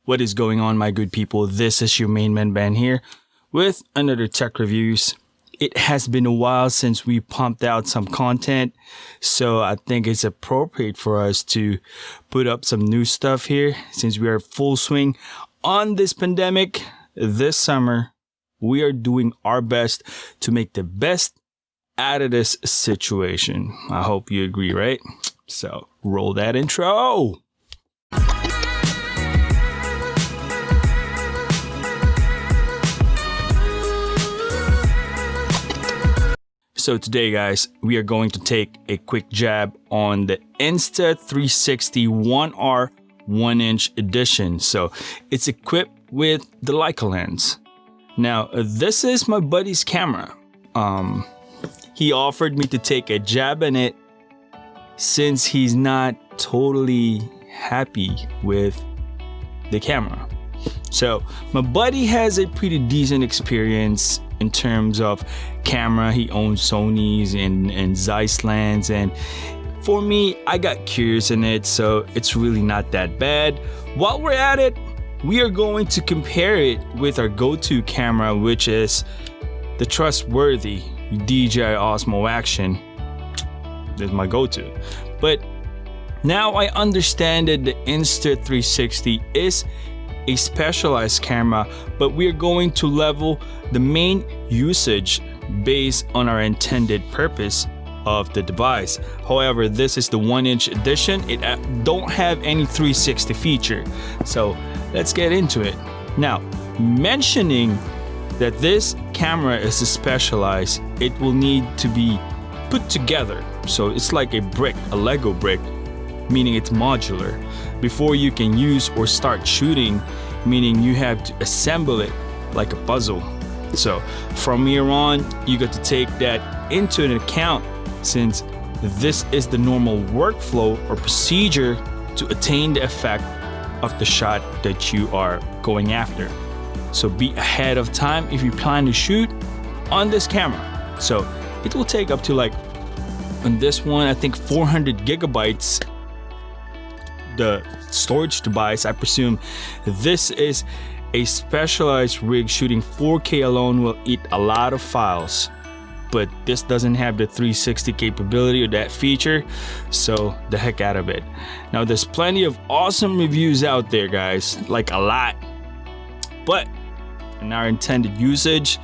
What is going on, my good people? This is your main man Ben here with another tech reviews. It has been a while since we pumped out some content, so I think it's appropriate for us to put up some new stuff here since we are full swing on this pandemic. This summer, we are doing our best to make the best out of this situation. I hope you agree, right? So roll that intro. So today, guys, we are going to take a quick jab on the Insta 360 1R 1-inch edition. So it's equipped with the Leica lens. Now, this is my buddy's camera. He offered me to take a jab in it since he's not totally happy with the camera. So my buddy has a pretty decent experience in terms of camera. He owns Sony's and Zeiss lens, and for me, I got curious in it, so it's really not that bad. While we're at it, we are going to compare it with our go-to camera, which is the trustworthy DJI Osmo Action. This is my go-to. But now I understand that the Insta 360 is a specialized camera, but we are going to level the main usage based on our intended purpose of the device. However, this is the 1-inch edition. It don't have any 360 feature. So let's get into it. Now, mentioning that this camera is specialized, it will need to be put together. So it's like a brick, a Lego brick, meaning it's modular, before you can use or start shooting, meaning you have to assemble it like a puzzle. So from here on, you got to take that into an account, since this is the normal workflow or procedure to attain the effect of the shot that you are going after. So be ahead of time if you plan to shoot on this camera. So it will take up to, like, on this one, I think 400 gigabytes, the storage device. I presume this is a specialized rig. Shooting 4K alone will eat a lot of files, but this doesn't have the 360 capability or that feature, so the heck out of it. Now, there's plenty of awesome reviews out there, guys, like a lot, but in our intended usage,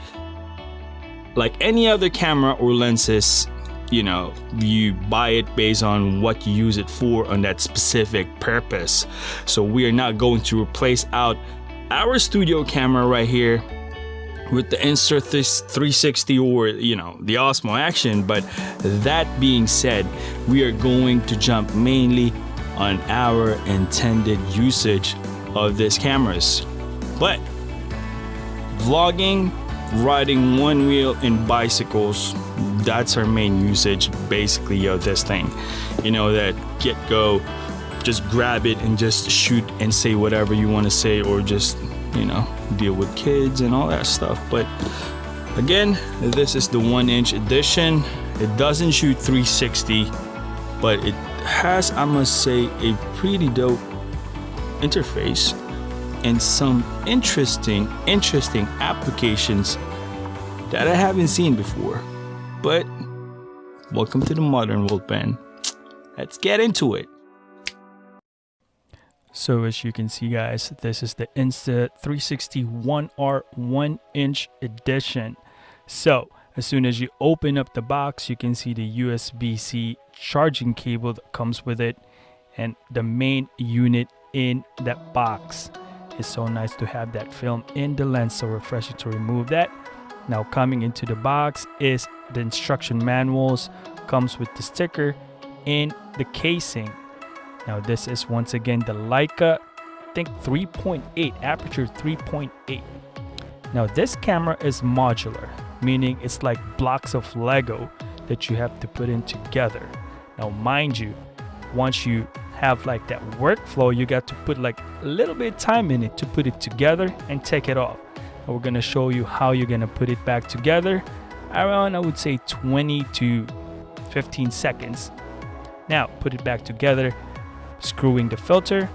like any other camera or lenses, you know, you buy it based on what you use it for on that specific purpose. So we are not going to replace out our studio camera right here with the Insta 360 or, you know, the Osmo Action. But that being said, we are going to jump mainly on our intended usage of these cameras. But vlogging, riding one wheel, and bicycles, that's our main usage basically of this thing. You know, that get-go, just grab it and just shoot and say whatever you want to say, or just, you know, deal with kids and all that stuff. But again, this is the 1-inch edition. It doesn't shoot 360, but it has, I must say, a pretty dope interface and some interesting applications that I haven't seen before. But welcome to the modern world, Ben. Let's get into it. So as you can see, guys, this is the Insta 360 1R 1-inch edition. So as soon as you open up the box, you can see the USB-C charging cable that comes with it, and the main unit in that box. It's so nice to have that film in the lens, so refreshing to remove that. Now, coming into the box is the instruction manuals, comes with the sticker in the casing. Now, this is once again the Leica, I think 3.8, aperture 3.8. Now, this camera is modular, meaning it's like blocks of Lego that you have to put in together. Now, mind you, once you have like that workflow, you got to put like a little bit of time in it to put it together and take it off. And we're going to show you how you're going to put it back together around, I would say, 20 to 15 seconds. Now, put it back together, screwing the filter,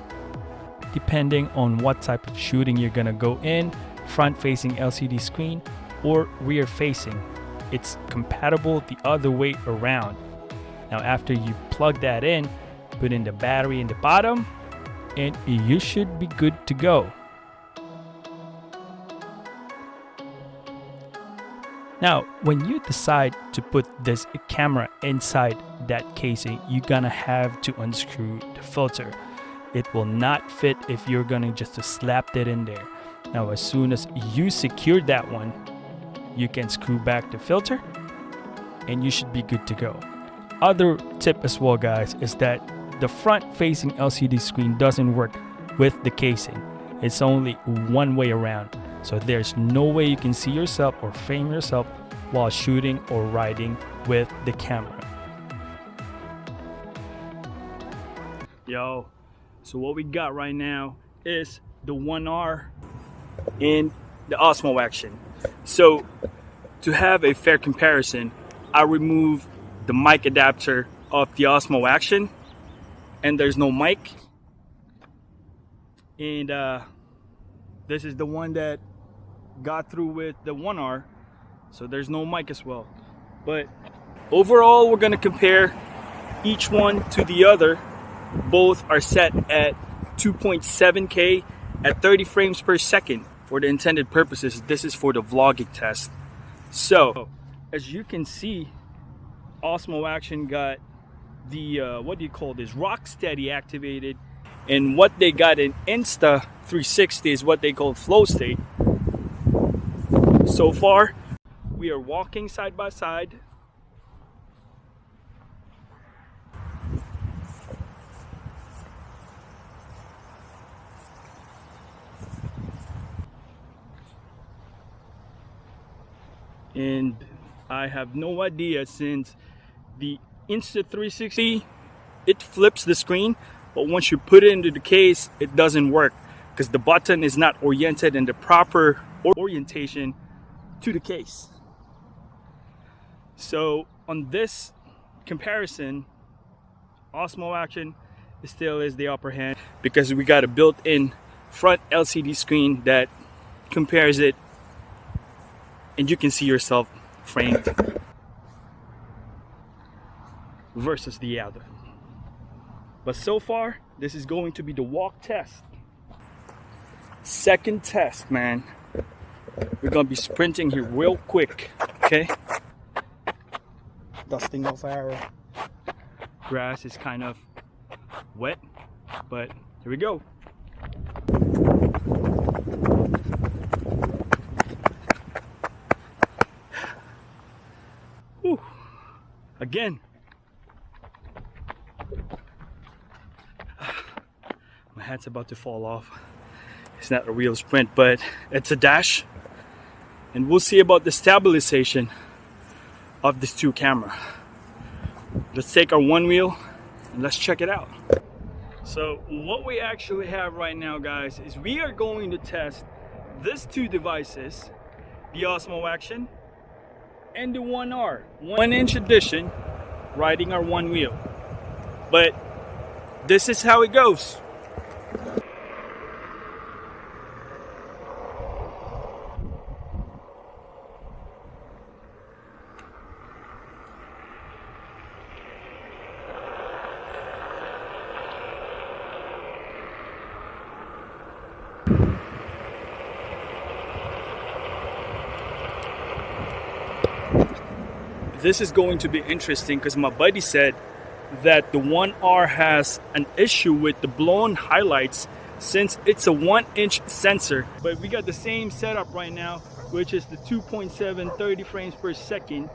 depending on what type of shooting you're gonna go in, front-facing LCD screen or rear-facing. It's compatible the other way around. Now after you plug that in, put in the battery in the bottom, and you should be good to go. Now, when you decide to put this camera inside that casing, you're gonna have to unscrew the filter. It will not fit if you're gonna just slap it in there. Now, as soon as you secure that one, you can screw back the filter and you should be good to go. Other tip as well, guys, is that the front-facing LCD screen doesn't work with the casing. It's only one way around. So there's no way you can see yourself or frame yourself while shooting or riding with the camera. Yo, so what we got right now is the 1R in the Osmo Action. So to have a fair comparison, I removed the mic adapter of the Osmo Action and there's no mic. And this is the one that got through with the 1R, so there's no mic as well. But overall, we're gonna compare each one to the other. Both are set at 2.7K at 30 frames per second. For the intended purposes, this is for the vlogging test. So as you can see, Osmo Action got the what do you call this, Rocksteady activated, and what they got in Insta 360 is what they call flow state. So far, we are walking side by side. And I have no idea, since the Insta 360, it flips the screen, but once you put it into the case, it doesn't work because the button is not oriented in the proper orientation to the case. So on this comparison, Osmo Action still is the upper hand because we got a built-in front LCD screen that compares it, and you can see yourself framed versus the other. But so far, this is going to be the walk test. Second test, man. We're gonna be sprinting here real quick, okay? Dusting off our grass is kind of wet, but here we go. Whew. Again. My hat's about to fall off. It's not a real sprint, but it's a dash. And we'll see about the stabilization of this two camera. Let's take our one wheel and let's check it out. So what we actually have right now, guys, is we are going to test these two devices, the Osmo Action and the 1R, 1-inch edition, riding our one wheel. But this is how it goes. This is going to be interesting because my buddy said that the 1R has an issue with the blown highlights since it's a 1-inch sensor. But we got the same setup right now, which is the 2.7 30 frames per second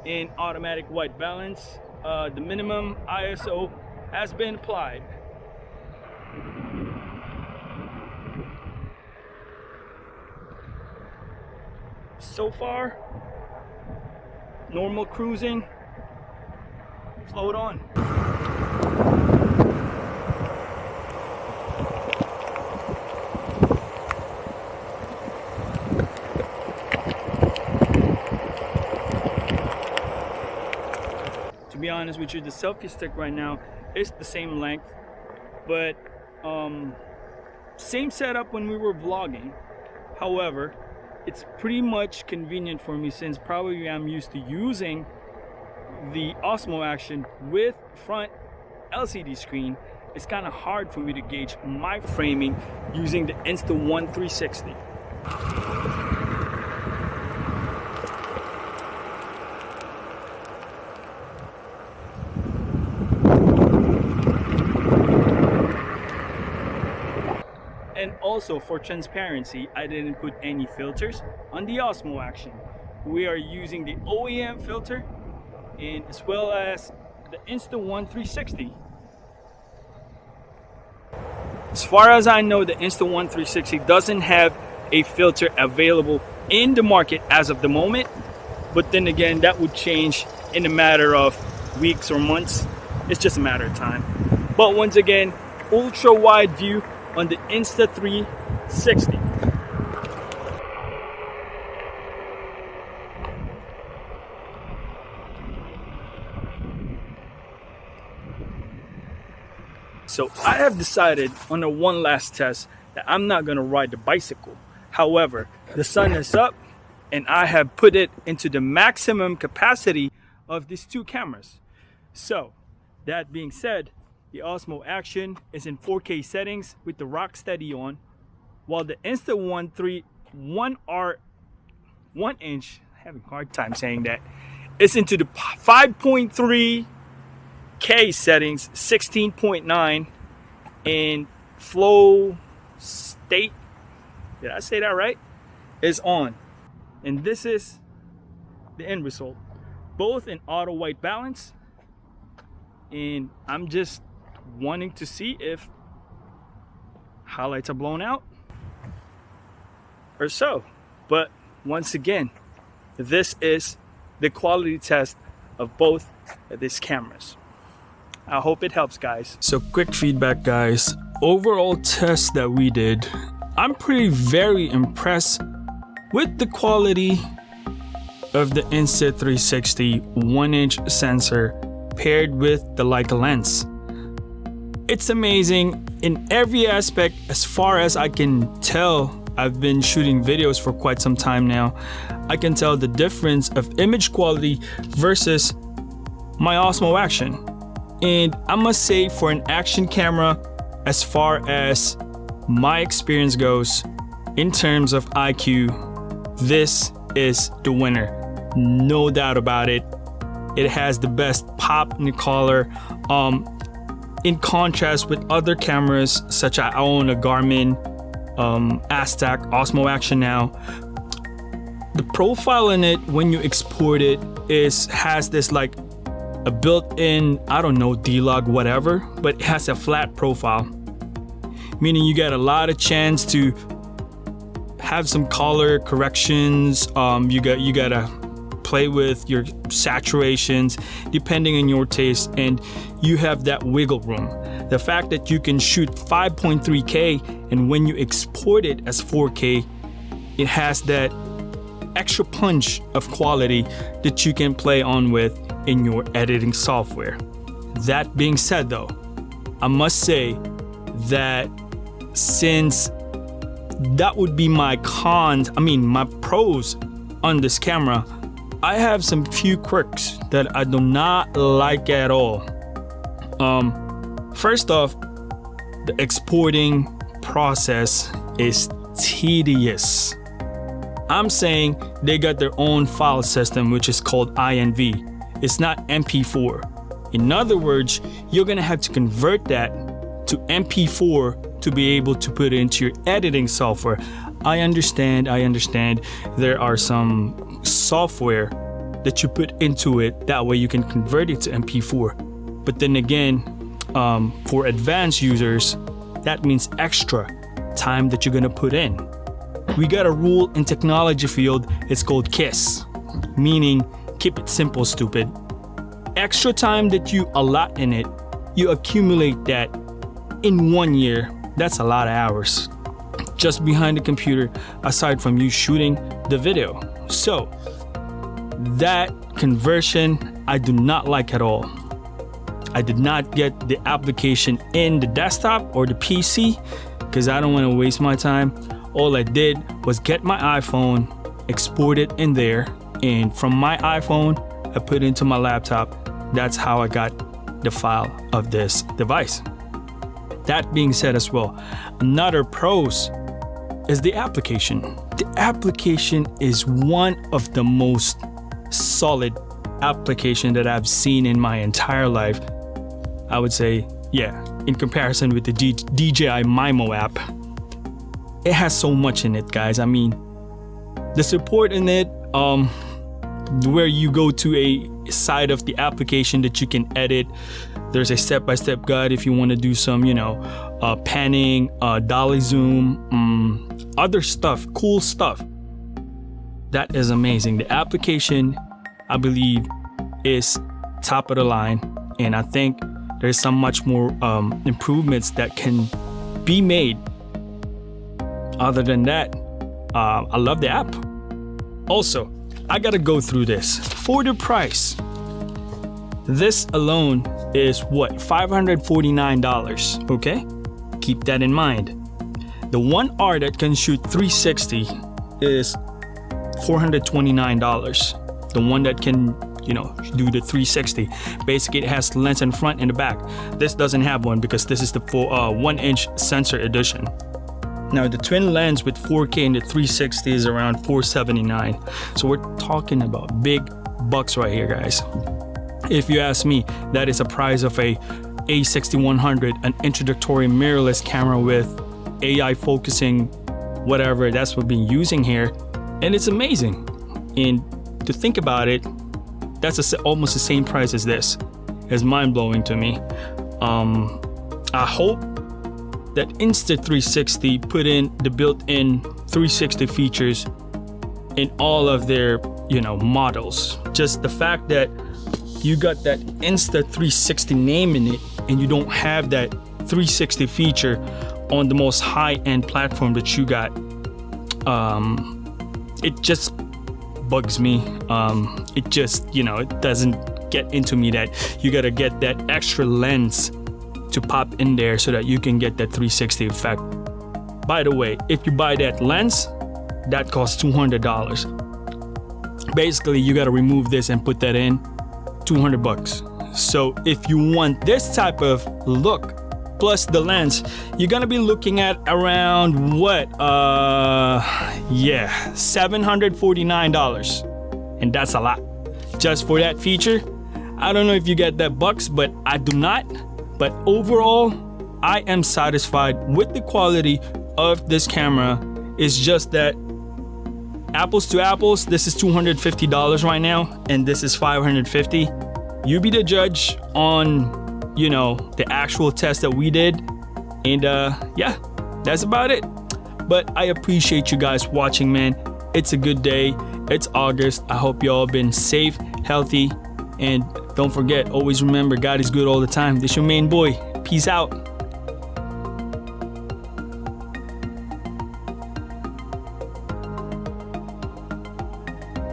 in automatic white balance. The minimum ISO has been applied. So far, normal cruising, float on. To be honest with you, the selfie stick right now is the same length, but same setup when we were vlogging. However, it's pretty much convenient for me since probably I'm used to using the Osmo Action with front LCD screen. It's kind of hard for me to gauge my framing using the Insta-1 360. And also, for transparency, I didn't put any filters on the Osmo Action. We are using the OEM filter and as well as the Insta-1 360. As far as I know, the Insta-1 360 doesn't have a filter available in the market as of the moment, but then again, that would change in a matter of weeks or months. It's just a matter of time. But once again, ultra wide view on the Insta 360. So I have decided on a one last test that I'm not gonna ride the bicycle. However, the sun is up and I have put it into the maximum capacity of these two cameras. So that being said, the Osmo Action is in 4K settings with the Rocksteady on, while the Insta-1 1'inch, having a hard time saying that, is into the 5.3K settings, 16.9 in flow state. Did I say that right? Is on. And this is the end result. Both in auto white balance, and I'm just wanting to see if highlights are blown out or so. But once again, this is the quality test of both of these cameras. I hope it helps, guys. So quick feedback, guys. Overall test that we did, I'm very impressed with the quality of the Insta 360 1'inch sensor paired with the Leica lens. It's amazing in every aspect. As far as I can tell, I've been shooting videos for quite some time now. I can tell the difference of image quality versus my Osmo Action. And I must say, for an action camera, as far as my experience goes, in terms of IQ, this is the winner. No doubt about it. It has the best pop in the color. In contrast with other cameras, such as I own a Garmin Aztec Osmo Action now. The profile in it, when you export it, has this like a built-in, I don't know, D-Log, whatever, but it has a flat profile, meaning you get a lot of chance to have some color corrections. You gotta play with your saturations depending on your taste, and you have that wiggle room. The fact that you can shoot 5.3K and when you export it as 4K, it has that extra punch of quality that you can play on with in your editing software. That being said though, I must say that since that would be my pros on this camera, I have some few quirks that I do not like at all. First off, the exporting process is tedious. I'm saying they got their own file system, which is called INV. It's not MP4. In other words, you're gonna have to convert that to MP4 to be able to put it into your editing software. I understand. There are some software that you put into it, that way you can convert it to MP4. But then again, for advanced users, that means extra time that you're gonna put in. We got a rule in technology field, it's called KISS, meaning keep it simple, stupid. Extra time that you allot in it, you accumulate that in 1 year. That's a lot of hours just behind the computer, aside from you shooting the video. So that conversion I do not like at all. I did not get the application in the desktop or the PC because I don't want to waste my time. All I did was get my iPhone, export it in there, and from my iPhone, I put it into my laptop. That's how I got the file of this device. That being said as well, another pros is the application. The application is one of the most solid application that I've seen in my entire life. I would say, yeah, in comparison with the DJI Mimo app. It has so much in it, guys. I mean, the support in it, where you go to a side of the application that you can edit. There's a step-by-step guide if you want to do some, panning, dolly zoom, other stuff, cool stuff. That is amazing. The application, I believe, is top of the line, and I think there's some much more improvements that can be made. Other than that, I love the app. Also, I gotta go through this. For the price, this alone is what, $549, okay? Keep that in mind. The 1R that can shoot 360 is $429. The one that can, do the 360. Basically, it has lens in front and the back. This doesn't have one because this is the 1-inch sensor edition. Now, the twin lens with 4K and the 360 is around $479. So we're talking about big bucks right here, guys. If you ask me, that is a price of a A6100, an introductory mirrorless camera with AI focusing, whatever that's what we've been using here, and it's amazing. And to think about it, that's almost the same price as this. It's mind-blowing to me. I hope that Insta360 put in the built-in 360 features in all of their, models. Just the fact that you got that Insta360 name in it and you don't have that 360 feature on the most high-end platform that you got, it just bugs me. It just, it doesn't get into me that you gotta get that extra lens to pop in there so that you can get that 360 effect. By the way, if you buy that lens, that costs $200. Basically, you gotta remove this and put that in, $200. So if you want this type of look plus the lens, you're gonna be looking at around what? $749. And that's a lot. Just for that feature. I don't know if you get that bucks, but I do not. But overall, I am satisfied with the quality of this camera. It's just that apples to apples, this is $250 right now, and this is $550. You be the judge on, the actual test that we did. And yeah, that's about it. But I appreciate you guys watching, man. It's a good day. It's August. I hope y'all been safe, healthy, and don't forget, always remember, God is good all the time. This your main boy. Peace out.